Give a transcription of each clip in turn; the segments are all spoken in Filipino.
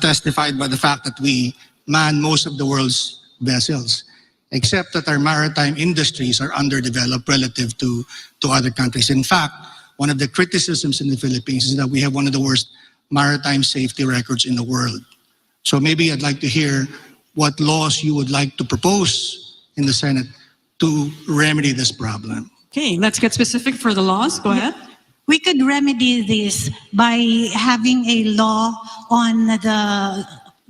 testified by the fact that we man most of the world's vessels, except that our maritime industries are underdeveloped relative to other countries. In fact, one of the criticisms in the Philippines is that we have one of the worst maritime safety records in the world. So maybe I'd like to hear what laws you would like to propose in the Senate to remedy this problem. Okay, let's get specific for the laws. Go ahead. We could remedy this by having a law on the,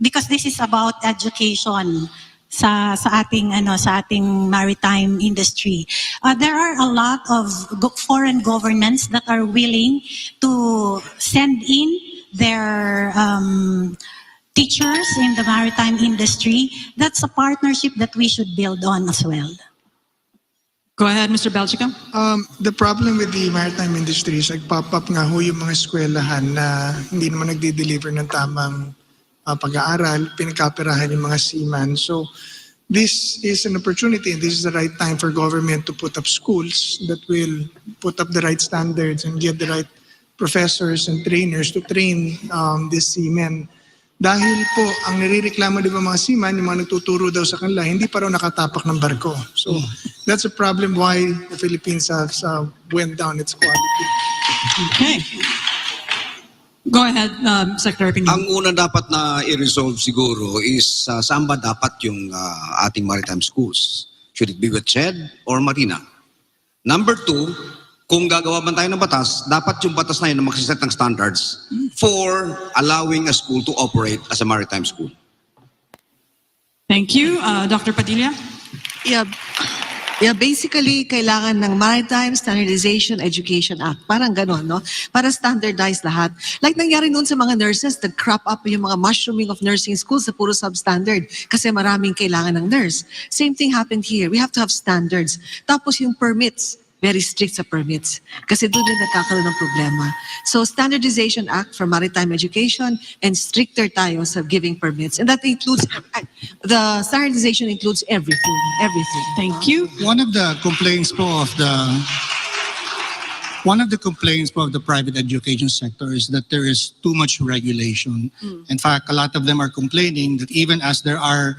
because this is about education sa ating maritime industry. There are a lot of foreign governments that are willing to send in their teachers in the maritime industry. That's a partnership that we should build on as well. Go ahead, Mr. Belgica. The problem with the maritime industry is nag-pop up nga ho yung mga eskwelahan na hindi naman nagde-deliver ng tamang pag-aaral, pinagkapirahan yung mga seaman. So this is an opportunity and this is the right time for government to put up schools that will put up the right standards and get the right professors and trainers to train these seamen. Dahil po, ang nirireklamo di ba mga seaman, yung mga nagtuturo daw sa kanila, hindi pa raw nakatapak ng barko. So that's a problem why the Philippines has went down its quality. Okay. Go ahead, Secretary Pinto. Ang una dapat na i-resolve siguro is saan ba dapat yung ating maritime schools? Should it be with SED or Marina? Number two, kung gagawa man tayo ng batas, dapat yung batas na yun na magsiset ng standards for allowing a school to operate as a maritime school. Thank you. Dr. Padilla? Yeah, basically, kailangan ng Maritime Standardization Education Act. Parang ganon, no? Para standardize lahat. Like nangyari noon sa mga nurses, nag-crop up yung mga mushrooming of nursing schools sa puro substandard kasi maraming kailangan ng nurse. Same thing happened here. We have to have standards. Tapos yung permits, very strict sa permits. Kasi doon din nagkakaroon ng problema. So Standardization Act for Maritime Education and stricter tayo sa giving permits. And that includes, the standardization includes everything. Thank you. One of the complaints of the private education sector is that there is too much regulation. In fact, a lot of them are complaining that even as there are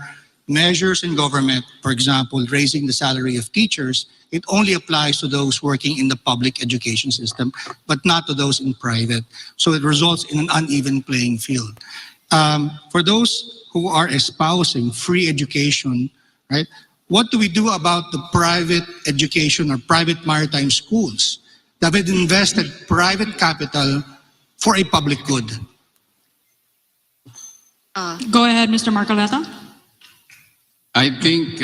measures in government, for example, raising the salary of teachers, it only applies to those working in the public education system, but not to those in private. So it results in an uneven playing field. For those who are espousing free education, right? What do we do about the private education or private maritime schools that have invested private capital for a public good? Go ahead, Mr. Marcoleta. I think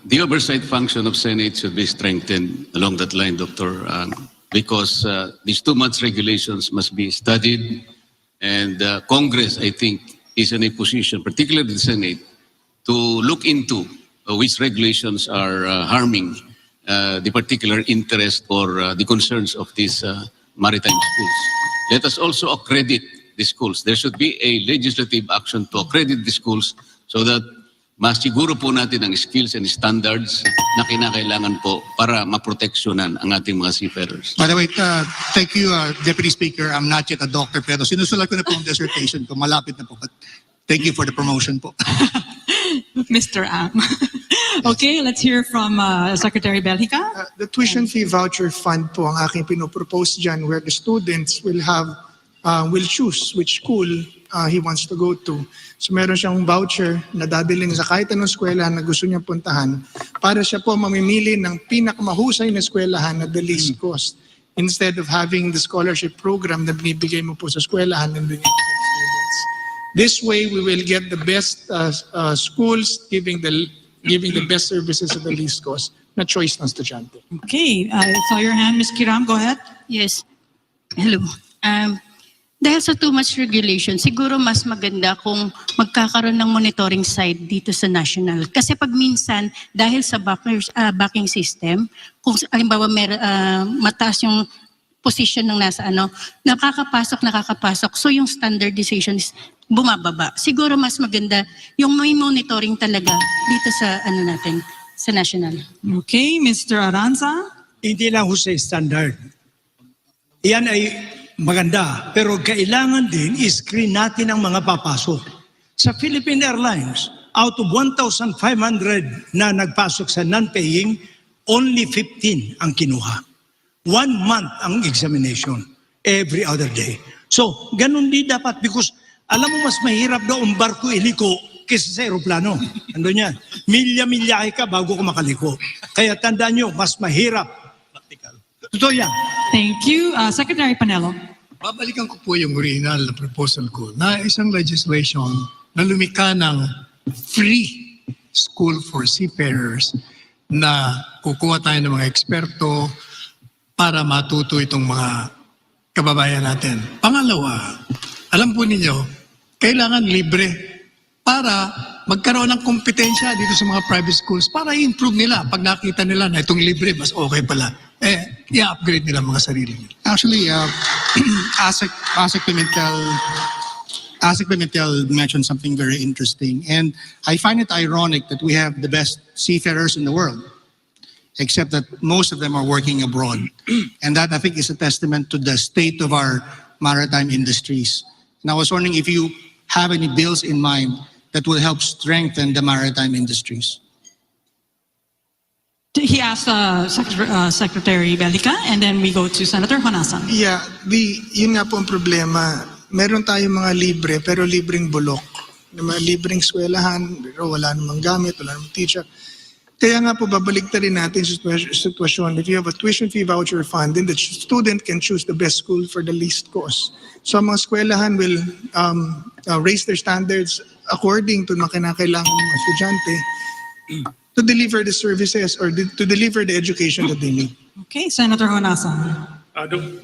the oversight function of Senate should be strengthened along that line, Dr. Because these too much regulations must be studied, and Congress, I think, is in a position, particularly the Senate, to look into which regulations are harming the particular interest or the concerns of these maritime schools. Let us also accredit the schools. There should be a legislative action to accredit the schools so that masiguro po natin ang skills and standards na kinakailangan po para maproteksyonan ang ating mga seafarers. By the way, thank you, Deputy Speaker. I'm not yet a doctor, pero sinusulat ko na po ang dissertation ko. Malapit na po. But thank you for the promotion po. Mr. Ang. Okay, let's hear from Secretary Belgica. The tuition fee voucher fund po ang aking pinopropose dyan where the students will choose which school he wants to go to. So meron siyang voucher na dadalhin sa kahit anong eskwelahan na gusto niyang puntahan para siya po mamimili ng pinakamahusay na eskwelahan na the least cost instead of having the scholarship program na binibigay mo po sa eskwelahan and binibigay sa students. This way, we will get the best schools giving the best services at the least cost na choice ng estudyante. Okay, I saw your hand, Ms. Kiram. Go ahead. Yes. Hello. Dahil sa too much regulation, siguro mas maganda kung magkakaroon ng monitoring side dito sa national. Kasi pag minsan, dahil sa backing system, kung halimbawa mataas yung position ng nasa nakakapasok. So yung standardization is bumababa. Siguro mas maganda yung may monitoring talaga dito sa sa national. Okay, Mr. Aranza. Hindi lang ho sa standard. Yan ay maganda. Pero kailangan din i-screen natin ang mga papasok. Sa Philippine Airlines, out of 1,500 na nagpasok sa non-paying, only 15 ang kinuha. 1 month ang examination every other day. So, ganun din dapat because alam mo mas mahirap daw ang barko iliko kaysa sa aeroplano. Ano yan? Milya-milyahe ka bago ka makaliko. Kaya tandaan nyo, mas mahirap. Totoo yan. Thank you. Secretary Panelo. Babalikan ko po yung original na proposal ko na isang legislation na lumika ng free school for seafarers na kukuha tayo ng mga eksperto para matuto itong mga kababayan natin. Pangalawa, alam po ninyo, kailangan libre para magkaroon ng kompetensya dito sa mga private schools para i-improve nila. Pag nakita nila na itong libre, mas okay pala. I-upgrade nila mga sarili nila. Actually, Asik Pimentel mentioned something very interesting. And I find it ironic that we have the best seafarers in the world, except that most of them are working abroad. And that, I think, is a testament to the state of our maritime industries. And I was wondering if you have any bills in mind that will help strengthen the maritime industries. He asked Secretary Belica, and then we go to Senator Honasan. Yeah, yun nga po ang problema. Meron tayong mga libre, pero libreng bulok. Mga libreng eskwelahan, pero wala namang gamit, wala namang teacher. Kaya nga po, babalik na rin natin sa sitwasyon. If you have a tuition fee voucher fund, then the student can choose the best school for the least cost. So mga eskwelahan will raise their standards according to mga kinakailangan ng mga estudyante to deliver the services or to deliver the education that they need. Okay, Senator Honasan.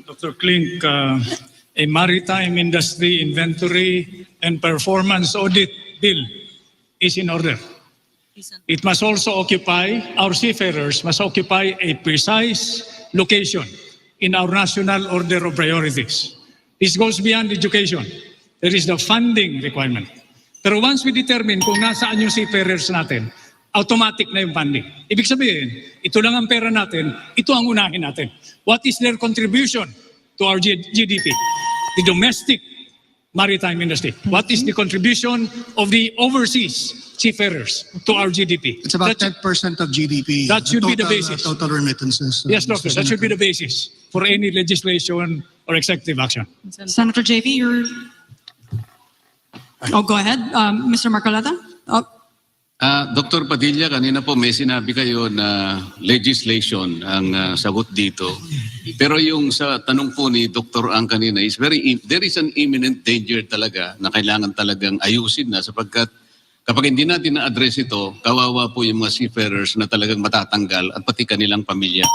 Dr. Klink, a maritime industry inventory and performance audit bill is in order. It must also occupy, our seafarers must occupy a precise location in our national order of priorities. This goes beyond education. There is the funding requirement. Pero once we determine kung nasaan yung seafarers natin, automatic na yung funding. Ibig sabihin, ito lang ang pera natin, ito ang unahin natin. What is their contribution to our GDP? The domestic maritime industry. What is the contribution of the overseas seafarers to our GDP? It's about 10% of GDP. That should be the basis. Total remittances. Yes, Doctor, that should be the basis for any legislation or executive action. Senator JV, you're... Oh, go ahead. Mr. Marcoleta? Oh, Dr. Padilla, kanina po may sinabi kayo na legislation ang sagot dito. Pero yung sa tanong po ni Dr. Ang kanina is there is an imminent danger talaga na kailangan talagang ayusin na sapagkat kapag hindi natin na-address ito, kawawa po yung mga seafarers na talagang matatanggal at pati kanilang pamilya.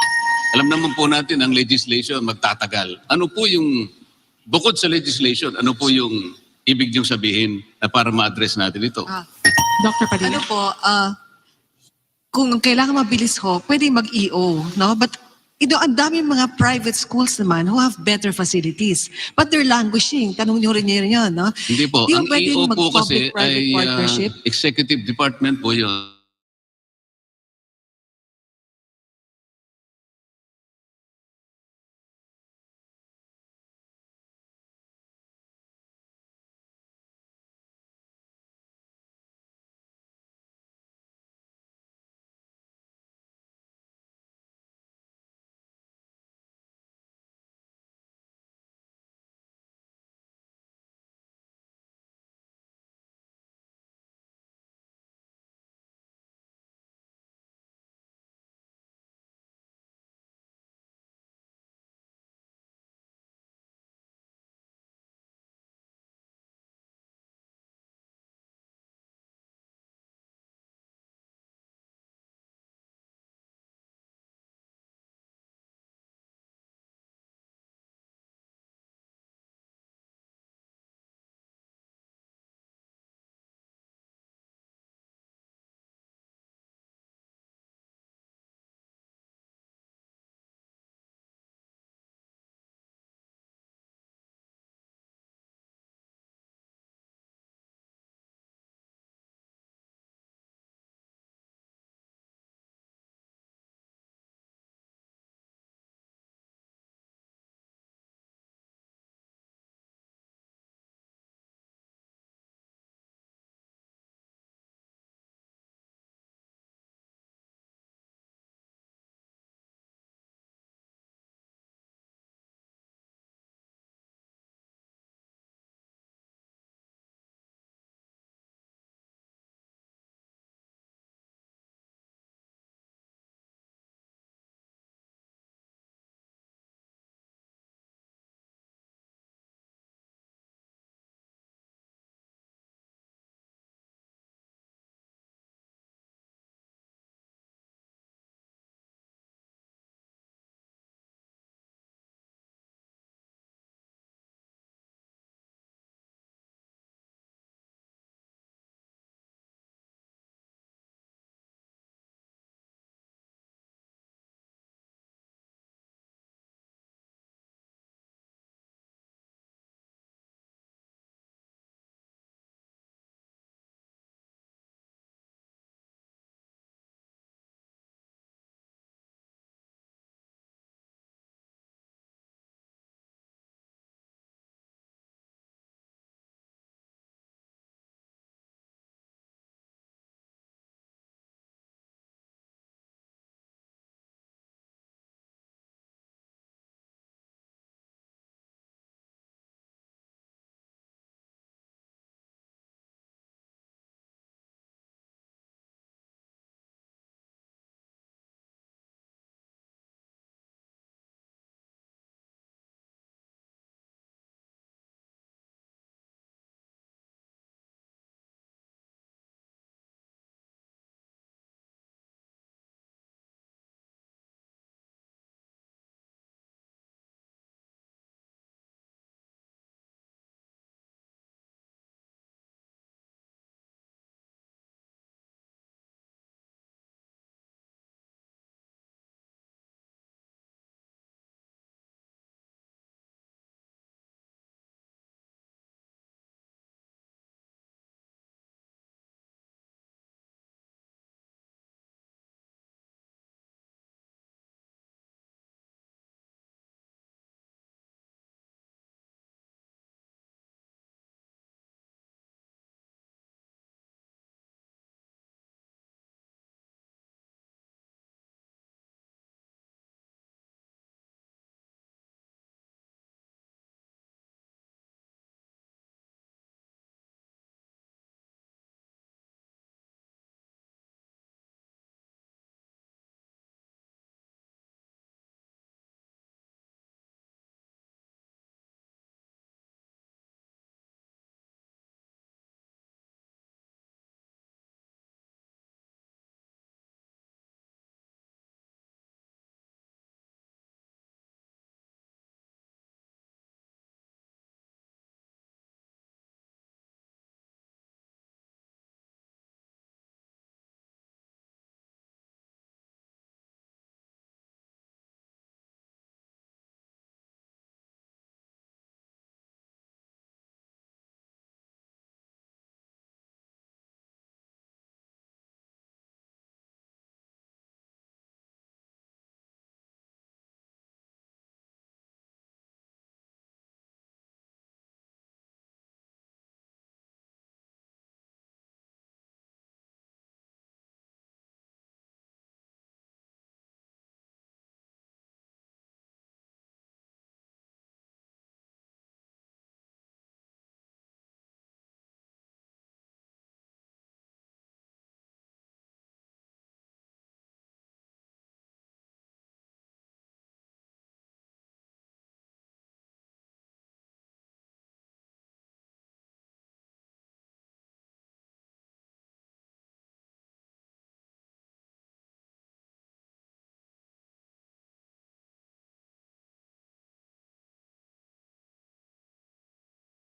Alam naman po natin ang legislation magtatagal. Ano po yung, bukod sa legislation, ano po yung ibig niyong sabihin na para ma-address natin ito? Dr. Padilla. Ano po, kung kailangan mabilis ho, pwede mag-EO, no? But ang dami mga private schools naman who have better facilities. But they're languishing. Tanong nyo rin yun, no? Hindi po. Yung Ang pwedeng EO po kasi mag-public-private ay partnership. executive department po yun.